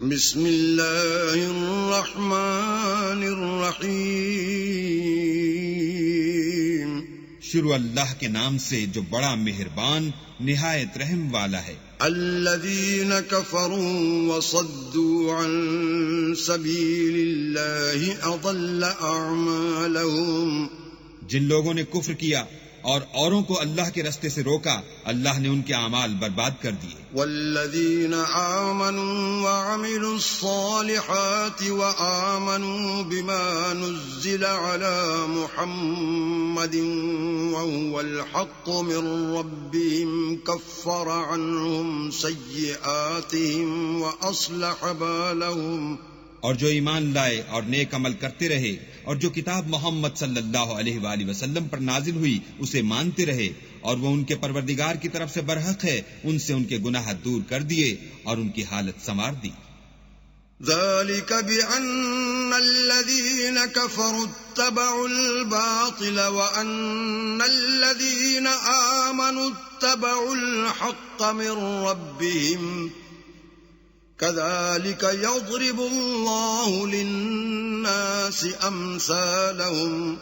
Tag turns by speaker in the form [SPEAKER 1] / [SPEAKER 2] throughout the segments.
[SPEAKER 1] بسم اللہ الرحمن الرحیم.
[SPEAKER 2] شروع اللہ کے نام سے جو بڑا مہربان نہایت رحم والا ہے.
[SPEAKER 1] الذین کفروا وصدوا عن سبیل اللہ اضل اعمالهم.
[SPEAKER 2] جن لوگوں نے کفر کیا اور اوروں کو اللہ کے رستے سے روکا، اللہ نے ان کے اعمال برباد کر دیے.
[SPEAKER 1] والذین آمنوا وعملوا الصالحات وآمنوا بما نزل على محمد وهو الحق من ربهم كفر عنهم سیئاتهم وأصلح بالهم.
[SPEAKER 2] اور جو ایمان لائے اور نیک عمل کرتے رہے اور جو کتاب محمد صلی اللہ علیہ وآلہ وسلم پر نازل ہوئی اسے مانتے رہے اور وہ ان کے پروردگار کی طرف سے برحق ہے، ان سے ان کے گناہ دور کر دیے اور ان کی حالت سنوار دی.
[SPEAKER 1] ذلك بأن الذين كفروا اتبعوا الباطل وأن الذين آمنوا اتبعوا الحق من ربهم كذلك يضرب الله للناس أمثالهم.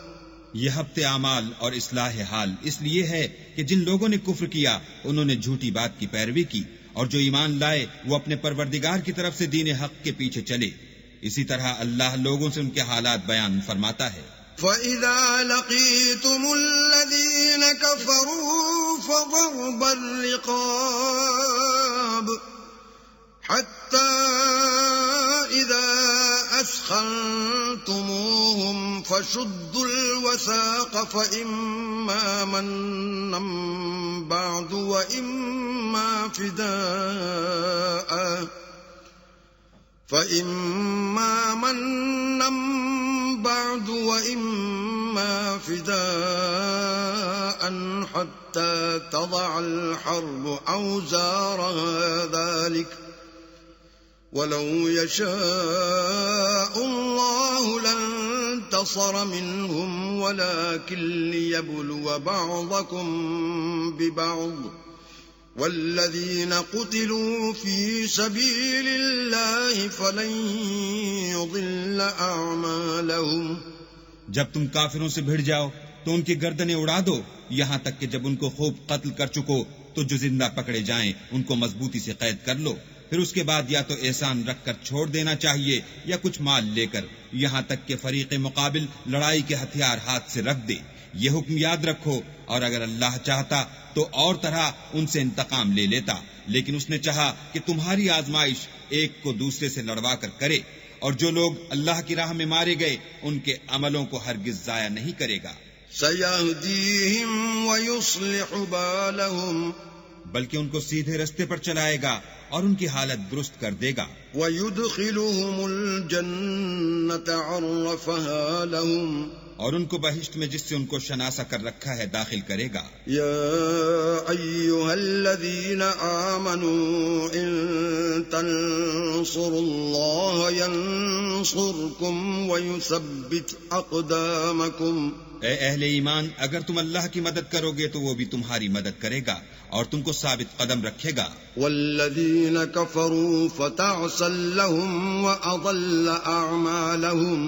[SPEAKER 2] یہ ہفتے اعمال اور اصلاح حال اس لیے ہے کہ جن لوگوں نے کفر کیا انہوں نے جھوٹی بات کی پیروی کی، اور جو ایمان لائے وہ اپنے پروردگار کی طرف سے دین حق کے پیچھے چلے. اسی طرح اللہ لوگوں سے ان کے حالات بیان فرماتا ہے.
[SPEAKER 1] فَإِذَا لَقِيتُمُ الَّذِينَ كَفَرُوا فَضَرْبَ الرِّقَابِ حتى إذا أثخنتموهم فشدوا الوثاق فإما منا بعد وإما فداء حتى تضع الحرب أوزارها ذلك ولو يشاء الله لانتصر منهم ولكن ليبلو بعضكم ببعض والذين قتلوا في سبيل الله فلن يضل أعمالهم.
[SPEAKER 2] جب تم کافروں سے بھڑ جاؤ تو ان کی گردنیں اڑا دو، یہاں تک کہ جب ان کو خوب قتل کر چکو تو جو زندہ پکڑے جائیں ان کو مضبوطی سے قید کر لو. پھر اس کے بعد یا تو احسان رکھ کر چھوڑ دینا چاہیے یا کچھ مال لے کر، یہاں تک کہ فریق مقابل لڑائی کے ہتھیار ہاتھ سے رکھ دے. یہ حکم یاد رکھو، اور اگر اللہ چاہتا تو اور طرح ان سے انتقام لے لیتا، لیکن اس نے چاہا کہ تمہاری آزمائش ایک کو دوسرے سے لڑوا کر کرے، اور جو لوگ اللہ کی راہ میں مارے گئے ان کے عملوں کو ہرگز ضائع نہیں کرے گا.
[SPEAKER 1] سَيَهْدِيهِمْ وَيُصْلِحُ بَالَهُمْ،
[SPEAKER 2] بلکہ ان کو سیدھے رستے پر چلائے گا اور ان کی حالت درست کر دے گا.
[SPEAKER 1] وَيُدْخِلُهُمُ الْجَنَّةَ عَرَّفَهَا لَهُمْ،
[SPEAKER 2] اور ان کو بہشت میں جس سے ان کو شناسا کر رکھا ہے داخل کرے گا.
[SPEAKER 1] یا ایھا الذین آمنوا ان تنصروا اللہ ینصرکم ویثبت اقدامکم.
[SPEAKER 2] اے اہل ایمان، اگر تم اللہ کی مدد کرو گے تو وہ بھی تمہاری مدد کرے گا اور تم کو ثابت قدم رکھے گا.
[SPEAKER 1] والذین کفروا فتعسا لهم واضل اعمالهم،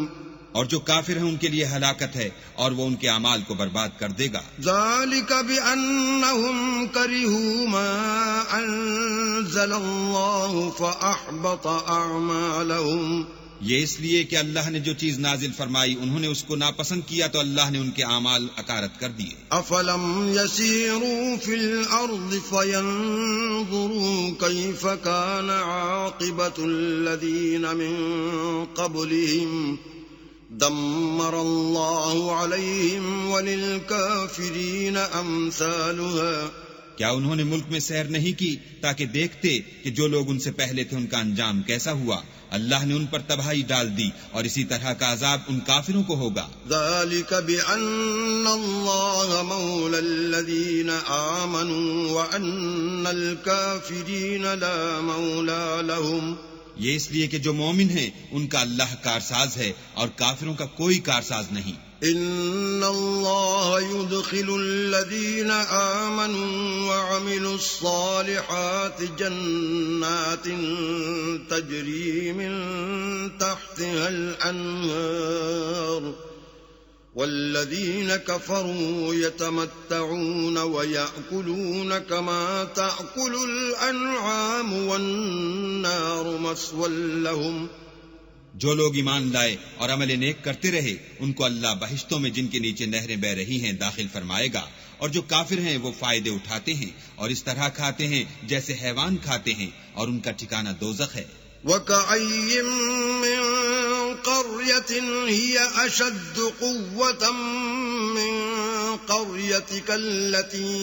[SPEAKER 2] اور جو کافر ہیں ان کے لیے ہلاکت ہے اور وہ ان کے اعمال کو برباد کر دے گا.
[SPEAKER 1] ذلك بأنهم كرهوا ما أنزل الله فأحبط أعمالهم.
[SPEAKER 2] یہ اس لیے کہ اللہ نے جو چیز نازل فرمائی انہوں نے اس کو ناپسند کیا تو اللہ نے ان کے اعمال اکارت کر دیے.
[SPEAKER 1] افلم يسيروا في الأرض فينظروا كيف كان عاقبة الذين من قبلهم دمر الله عليهم وللكافرين أمثالها.
[SPEAKER 2] کیا انہوں نے ملک میں سیر نہیں کی تاکہ دیکھتے کہ جو لوگ ان سے پہلے تھے ان کا انجام کیسا ہوا؟ اللہ نے ان پر تباہی ڈال دی اور اسی طرح کا عذاب ان کافروں کو ہوگا.
[SPEAKER 1] ذلك بأن الله مولى الذين آمنوا وأن الكافرين لا مولى لهم.
[SPEAKER 2] یہ اس لیے کہ جو مومن ہیں ان کا اللہ کارساز ہے اور کافروں کا کوئی کارساز نہیں.
[SPEAKER 1] إن الله يدخل الذين آمنوا وعملوا الصالحات جنات تجري من تحتها الأنهار والذين كفروا يتمتعون ويأكلون كما تأكل الأنعام والنار مثوى لهم.
[SPEAKER 2] جو لوگ ایمان لائے اور عمل نیک کرتے رہے ان کو اللہ بہشتوں میں جن کے نیچے نہریں بہ رہی ہیں داخل فرمائے گا، اور جو کافر ہیں وہ فائدے اٹھاتے ہیں اور اس طرح کھاتے ہیں جیسے حیوان کھاتے ہیں، اور ان کا ٹھکانہ دوزخ ہے.
[SPEAKER 1] وَكَأَيٍّ مِّن قَرْيَةٍ هِيَ أَشَدُّ قُوَّةً مِّن قَرْيَتِكَ الَّتِي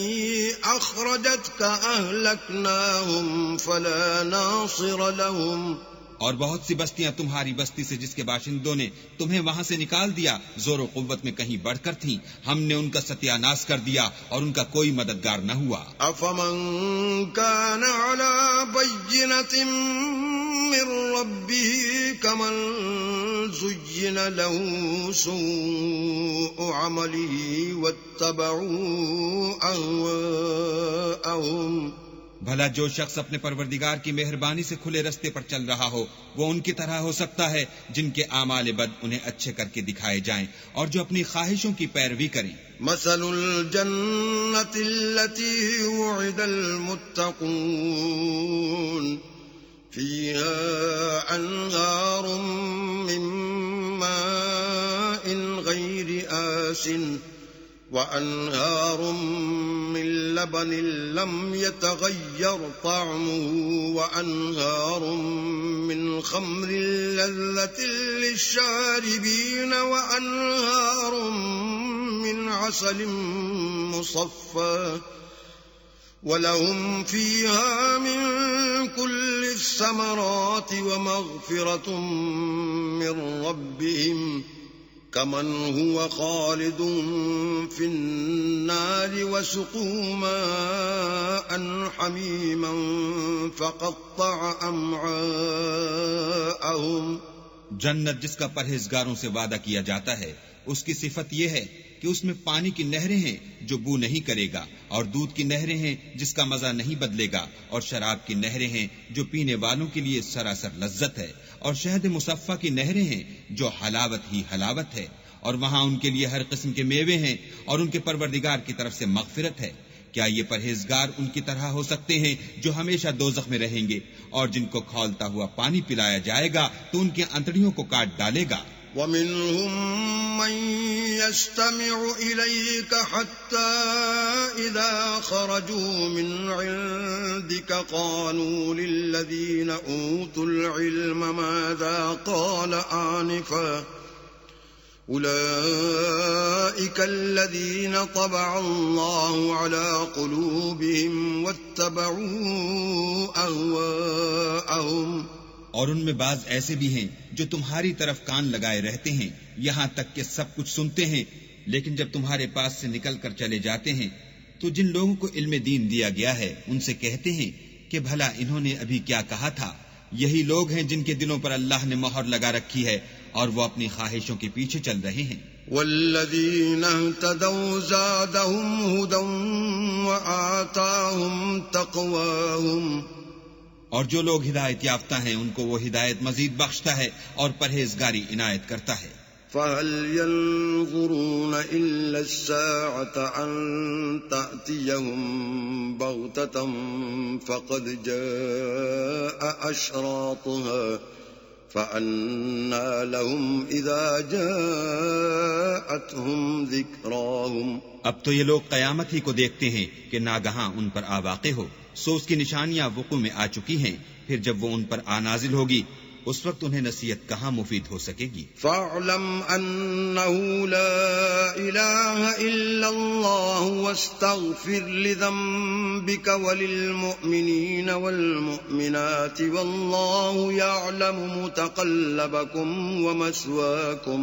[SPEAKER 1] أَخْرَجَتْكَ أَهْلَكْنَاهُمْ فَلَا نَاصِرَ لَهُمْ.
[SPEAKER 2] اور بہت سی بستیاں تمہاری بستی سے جس کے باشندوں نے تمہیں وہاں سے نکال دیا زور و قوت میں کہیں بڑھ کر تھیں، ہم نے ان کا ستیہ ناش کر دیا اور ان کا کوئی مددگار نہ ہوا.
[SPEAKER 1] أَفَمَنْ كَانَ عَلَى بَيِّنَةٍ مِّن رَّبِّهِ كَمَنْ زُيِّنَ لَهُ سُوءُ عَمَلِهِ وَاتَّبَعُوا أَهْوَاءَهُمْ.
[SPEAKER 2] بھلا جو شخص اپنے پروردگار کی مہربانی سے کھلے رستے پر چل رہا ہو وہ ان کی طرح ہو سکتا ہے جن کے اعمال بد انہیں اچھے کر کے دکھائے جائیں اور جو اپنی خواہشوں کی پیروی کریں.
[SPEAKER 1] مثل الجنة التي وعد المتقون فيها أنهار من ماء غير آسن وأنهار من لبن لم يتغير طعمه وأنهار من خمر لذة للشاربين وأنهار من عسل مصفى ولهم فيها من كل الثمرات ومغفرة من ربهم كمن هو خالد في النار وسقوا ماء حميما فقطع أمعاءهم.
[SPEAKER 2] جنت جس کا پرہیزگاروں سے وعدہ کیا جاتا ہے اس کی صفت یہ ہے کہ اس میں پانی کی نہریں ہیں جو بو نہیں کرے گا، اور دودھ کی نہریں ہیں جس کا مزہ نہیں بدلے گا، اور شراب کی نہریں ہیں جو پینے والوں کے لیے سراسر لذت ہے، اور شہد مصفہ کی نہریں ہیں جو حلاوت ہی حلاوت ہے، اور وہاں ان کے لیے ہر قسم کے میوے ہیں اور ان کے پروردگار کی طرف سے مغفرت ہے. کیا یہ پرہیزگار ان کی طرح ہو سکتے ہیں جو ہمیشہ دوزخ میں رہیں گے اور جن کو کھولتا ہوا پانی پلایا جائے گا تو ان کی انتڑیوں کو کاٹ ڈالے گا.
[SPEAKER 1] وَمِنْهُمْ مَنْ يَسْتَمِعُ إِلَيْكَ حَتَّى إِذَا خَرَجُوا مِنْ عِنْدِكَ قَالُوا لِلَّذِينَ أُوتُوا الْعِلْمَ مَاذَا قَالَ آنِفًا أُولَئِكَ الَّذِينَ طَبَعَ اللَّهُ عَلَى قُلُوبِهِمْ وَاتَّبَعُوا أَهْوَاءَهُمْ.
[SPEAKER 2] اور ان میں بعض ایسے بھی ہیں جو تمہاری طرف کان لگائے رہتے ہیں یہاں تک کہ سب کچھ سنتے ہیں، لیکن جب تمہارے پاس سے نکل کر چلے جاتے ہیں تو جن لوگوں کو علم دین دیا گیا ہے ان سے کہتے ہیں کہ بھلا انہوں نے ابھی کیا کہا تھا. یہی لوگ ہیں جن کے دلوں پر اللہ نے مہر لگا رکھی ہے اور وہ اپنی خواہشوں کے پیچھے چل رہے ہیں.
[SPEAKER 1] والذین اہتدوا زادہم ہدی وآتاہم تقواہم.
[SPEAKER 2] اور جو لوگ ہدایت یافتہ ہیں ان کو وہ ہدایت مزید بخشتا ہے اور پرہیزگاری عنایت کرتا ہے.
[SPEAKER 1] فَهَلْ يَنظُرُونَ إِلَّا السَّاعَةَ أَن تَأْتِيَهُم بَغْتَةً فَقَدْ جَاءَ أَشْرَاطُهَا فَأَنَّىٰ لَهُمْ إِذَا جَاءَتْهُمْ ذِكْرَاهُمْ.
[SPEAKER 2] اب تو یہ لوگ قیامت ہی کو دیکھتے ہیں کہ ناگہاں ان پر آ واقع ہو، سو اس کی نشانیاں وقوع میں آ چکی ہیں، پھر جب وہ ان پر آ نازل ہوگی اس وقت انہیں نصیحت کہاں مفید ہو سکے گی.
[SPEAKER 1] فَاعْلَمْ أَنَّهُ لَا إِلَٰهَ إِلَّا اللَّهُ وَاسْتَغْفِرْ لِذَنبِكَ وَلِلْمُؤْمِنِينَ وَالْمُؤْمِنَاتِ وَاللَّهُ يَعْلَمُ مُتَقَلَّبَكُمْ وَمَثْوَاكُمْ.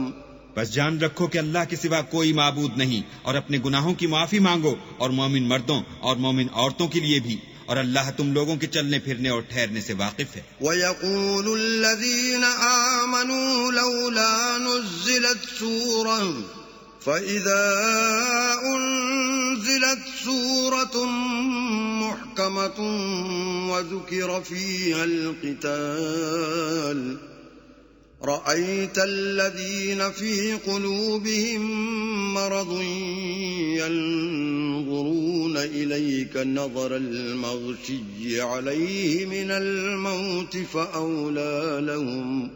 [SPEAKER 2] بس جان رکھو کہ اللہ کے سوا کوئی معبود نہیں، اور اپنے گناہوں کی معافی مانگو، اور مومن مردوں اور مومن عورتوں کے لیے بھی، اور اللہ تم لوگوں کے چلنے پھرنے اور ٹھہرنے سے واقف ہے.
[SPEAKER 1] وَيَقُولُ الَّذِينَ آمَنُوا لَوْلَا نُزِّلَتْ سُورَةٌ فإذا أنزلت سورة محكمة وذكر فيها القتال رأيت الذين في قلوبهم مرض ينظرون إليك نظر المغشي عليه من الموت فأولى لهم.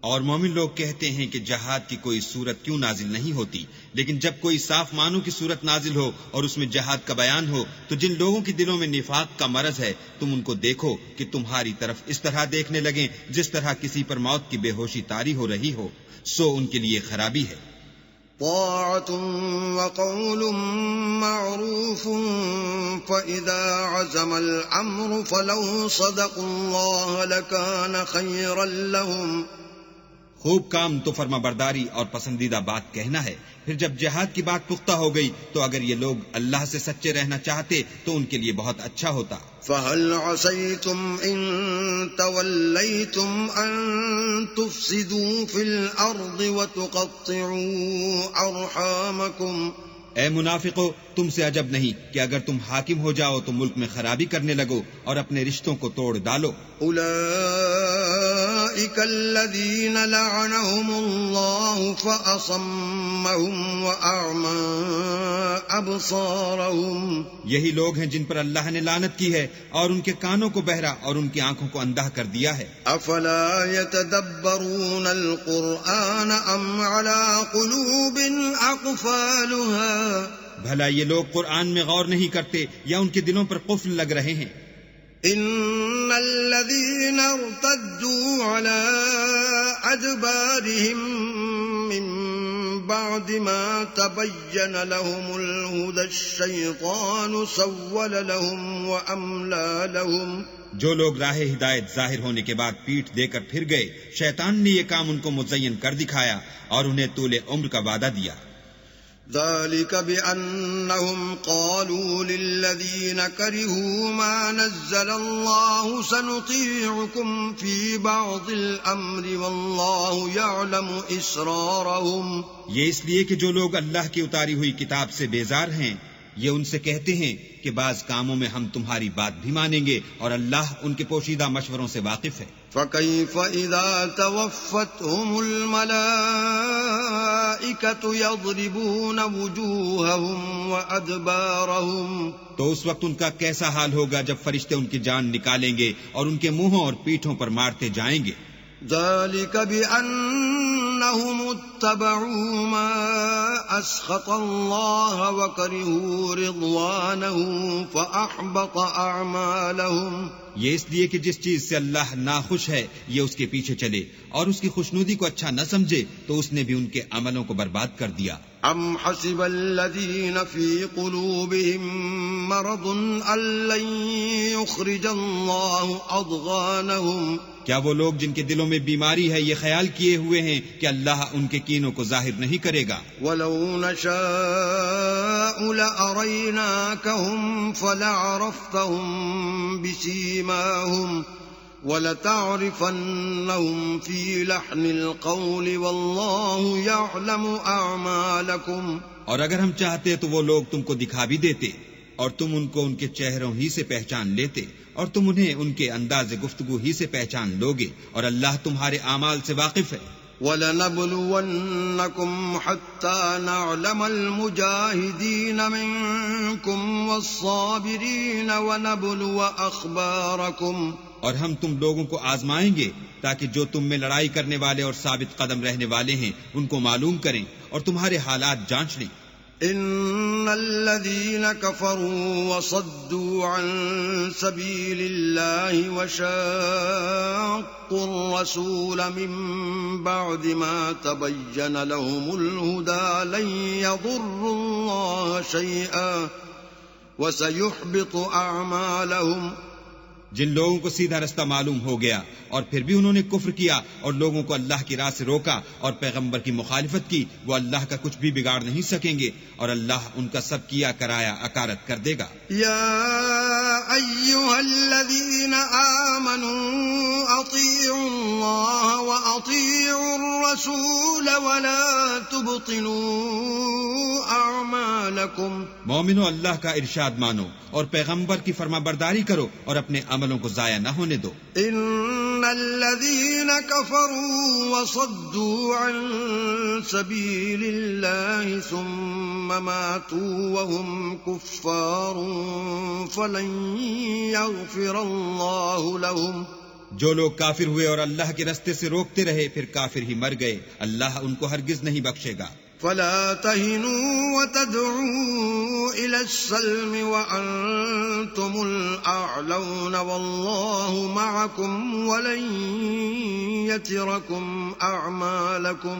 [SPEAKER 2] اور مومن لوگ کہتے ہیں کہ جہاد کی کوئی صورت کیوں نازل نہیں ہوتی، لیکن جب کوئی صاف معنوں کی صورت نازل ہو اور اس میں جہاد کا بیان ہو تو جن لوگوں کے دلوں میں نفاق کا مرض ہے تم ان کو دیکھو کہ تمہاری طرف اس طرح دیکھنے لگیں جس طرح کسی پر موت کی بے ہوشی طاری ہو رہی ہو، سو ان کے لیے خرابی ہے.
[SPEAKER 1] طاعة وقول معروف فإذا عزم الأمر فلو صدقوا الله لكان خيرا لهم.
[SPEAKER 2] خوب کام تو فرما برداری اور پسندیدہ بات کہنا ہے، پھر جب جہاد کی بات پختہ ہو گئی تو اگر یہ لوگ اللہ سے سچے رہنا چاہتے تو ان کے لیے بہت اچھا ہوتا.
[SPEAKER 1] فهل عسيتم إن توليتم أن تفسدوا في الأرض وتقطعوا أرحامكم.
[SPEAKER 2] اے منافقو، تم سے عجب نہیں کہ اگر تم حاکم ہو جاؤ تو ملک میں خرابی کرنے لگو اور اپنے رشتوں کو توڑ ڈالو.
[SPEAKER 1] أولئك الذين لعنهم الله فأصمهم وأعمى أبصارهم.
[SPEAKER 2] یہی لوگ ہیں جن پر اللہ نے لعنت کی ہے اور ان کے کانوں کو بہرا اور ان کی آنکھوں کو اندھا کر دیا ہے.
[SPEAKER 1] أفلا يتدبرون القرآن أم على قلوب أقفالها.
[SPEAKER 2] بھلا یہ لوگ قرآن میں غور نہیں کرتے یا ان کے دلوں پر قفل لگ رہے ہیں؟
[SPEAKER 1] ان الذين ارتدوا على ادبارهم من بعد ما تبين لهم الهدى الشيطان سول لهم واملى لهم.
[SPEAKER 2] جو لوگ راہ ہدایت ظاہر ہونے کے بعد پیٹھ دے کر پھر گئے، شیطان نے یہ کام ان کو مزین کر دکھایا اور انہیں طول عمر کا وعدہ دیا.
[SPEAKER 1] ذلك بأنهم قالوا للذين كرهوا ما نزل الله سنطيعكم في بعض الأمر والله يعلم إسرارهم.
[SPEAKER 2] یہ اس لیے کہ جو لوگ اللہ کی اتاری ہوئی کتاب سے بیزار ہیں یہ ان سے کہتے ہیں کہ بعض کاموں میں ہم تمہاری بات بھی مانیں گے اور اللہ ان کے پوشیدہ مشوروں سے واقف ہے.
[SPEAKER 1] فَكَيْفَ إِذَا تَوَفَّتْهُمُ الْمَلَائِكَةُ يَضْرِبُونَ وُجُوهَهُمْ وَأَدْبَارَهُمْ.
[SPEAKER 2] تو اس وقت ان کا کیسا حال ہوگا جب فرشتے ان کی جان نکالیں گے اور ان کے منہوں اور پیٹھوں پر مارتے جائیں گے.
[SPEAKER 1] ذلك بأنهم اتبعوا ما أسخط الله وكرهوا رضوانه فأحبط أعمالهم.
[SPEAKER 2] یہ اس لیے کہ جس چیز سے اللہ ناخوش ہے یہ اس کے پیچھے چلے اور اس کی خوشنودی کو اچھا نہ سمجھے تو اس نے بھی ان کے عملوں کو برباد کر دیا.
[SPEAKER 1] ام حسب الذين في قلوبهم مرض ان لن يخرج الله اضغانهم.
[SPEAKER 2] کیا وہ لوگ جن کے دلوں میں بیماری ہے یہ خیال کیے ہوئے ہیں کہ اللہ ان کے کینوں کو ظاہر نہیں کرے گا؟
[SPEAKER 1] ولو نشاء لأريناكهم فلعرفتهم بسيماهم وَلَتَعْرِفَنَّهُمْ فِي لَحْنِ الْقَوْلِ وَاللَّهُ يَعْلَمُ أَعْمَالَكُمْ.
[SPEAKER 2] اور اگر ہم چاہتے تو وہ لوگ تم کو دکھا بھی دیتے اور تم ان کو ان کے چہروں ہی سے پہچان لیتے اور تم انہیں ان کے انداز گفتگو ہی سے پہچان لوگے اور اللہ تمہارے اعمال سے واقف ہے.
[SPEAKER 1] وَلَنَبْلُوَنَّكُمْ حَتَّى نَعْلَمَ الْمُجَاهِدِينَ مِنكُمْ وَالصَّابِرِينَ وَنَبْلُوَ أَخْبَارَكُمْ.
[SPEAKER 2] اور ہم تم لوگوں کو آزمائیں گے تاکہ جو تم میں لڑائی کرنے والے اور ثابت قدم رہنے والے ہیں ان کو معلوم کریں اور تمہارے حالات جانچ لیں.
[SPEAKER 1] ان الذين كفروا وصدوا عن سبيل الله وشاقوا الرسول من بعد ما تبين لهم الهدى لن يضروا الله شيئا وسيحبط اعمالهم.
[SPEAKER 2] جن لوگوں کو سیدھا رستہ معلوم ہو گیا اور پھر بھی انہوں نے کفر کیا اور لوگوں کو اللہ کی راہ سے روکا اور پیغمبر کی مخالفت کی، وہ اللہ کا کچھ بھی بگاڑ نہیں سکیں گے اور اللہ ان کا سب کیا کرایا اکارت کر دے گا.
[SPEAKER 1] یا ایھا الذین آمنوا اطیعوا اللہ وأطيعوا الرسول ولا تبطلوا أعمالكم
[SPEAKER 2] مومنو اللہ کا ارشاد مانو اور پیغمبر کی فرما برداری کرو اور اپنے عملوں کو ضائع نہ ہونے دو.
[SPEAKER 1] إن الذين كفروا وصدوا عن سبيل الله ثم ماتوا وهم كفار فلن يغفر الله لهم.
[SPEAKER 2] جو لوگ کافر ہوئے اور اللہ کے رستے سے روکتے رہے پھر کافر ہی مر گئے، اللہ ان کو ہرگز نہیں بخشے گا.
[SPEAKER 1] فلا تهنوا وتدعوا إلى السلم وأنتم الأعلون والله معكم ولن يتركم أعمالكم.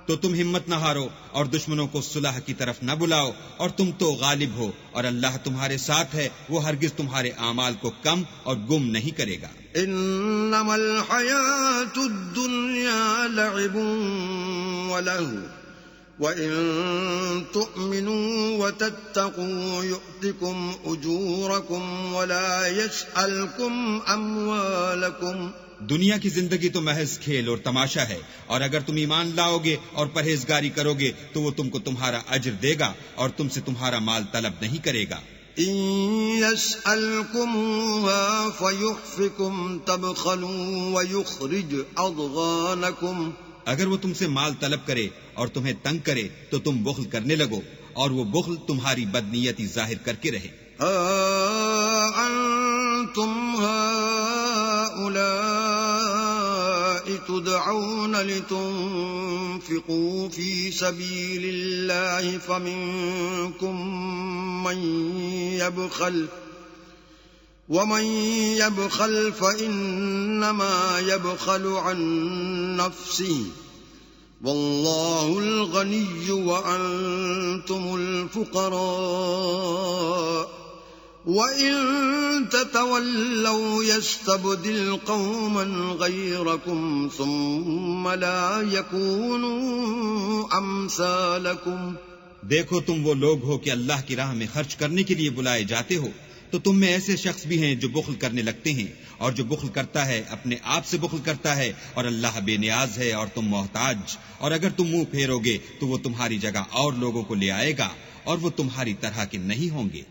[SPEAKER 2] تو تم ہمت نہ ہارو اور دشمنوں کو صلح کی طرف نہ بلاؤ، اور تم تو غالب ہو اور اللہ تمہارے ساتھ ہے، وہ ہرگز تمہارے اعمال کو کم اور گم نہیں کرے گا.
[SPEAKER 1] انما الحیات الدنیا لعب ولہو وَإِن تُؤْمِنُوا وَتَتَّقُوا يُؤْتِكُمْ أُجُورَكُمْ وَلَا يَسْأَلْكُمْ أَمْوَالَكُمْ.
[SPEAKER 2] دنیا کی زندگی تو محض کھیل اور تماشا ہے، اور اگر تم ایمان لاؤ گے اور پرہیزگاری کرو گے تو وہ تم کو تمہارا اجر دے گا اور تم سے تمہارا مال طلب نہیں کرے گا.
[SPEAKER 1] إِن يَسْأَلْكُمُوهَا فَيُحْفِكُمْ تَبْخَلُوا وَيُخْرِجْ أَضْغَانَكُمْ.
[SPEAKER 2] اگر وہ تم سے مال طلب کرے اور تمہیں تنگ کرے تو تم بخل کرنے لگو، اور وہ بخل تمہاری بدنیتی ظاہر کر کے رہے.
[SPEAKER 1] أَنْتُمْ هَؤُلَاءِ تُدْعَوْنَ لِتُنْفِقُوا فِي سَبِيلِ اللَّهِ فَمِنْكُمْ مَنْ يَبْخَلُ وَمَنْ يَبْخَلْ فَإِنَّمَا يَبْخَلُ عَنْ نَفْسِهِ وَاللَّهُ الْغَنِيُّ وَأَنْتُمُ الْفُقَرَاءُ وَإِن تَتَوَلَّوْا يَسْتَبْدِلْ قَوْمًا غَيْرَكُمْ ثُمَّ لَا يَكُونُوا أَمْثَالَكُمْ.
[SPEAKER 2] دیکھو تم وہ لوگ ہو کہ اللہ کی راہ میں خرچ کرنے کے لیے بلائے جاتے ہو، تو تم میں ایسے شخص بھی ہیں جو بخل کرنے لگتے ہیں، اور جو بخل کرتا ہے اپنے آپ سے بخل کرتا ہے، اور اللہ بے نیاز ہے اور تم محتاج. اور اگر تم منہ پھیرو گے تو وہ تمہاری جگہ اور لوگوں کو لے آئے گا، اور وہ تمہاری طرح کے نہیں ہوں گے.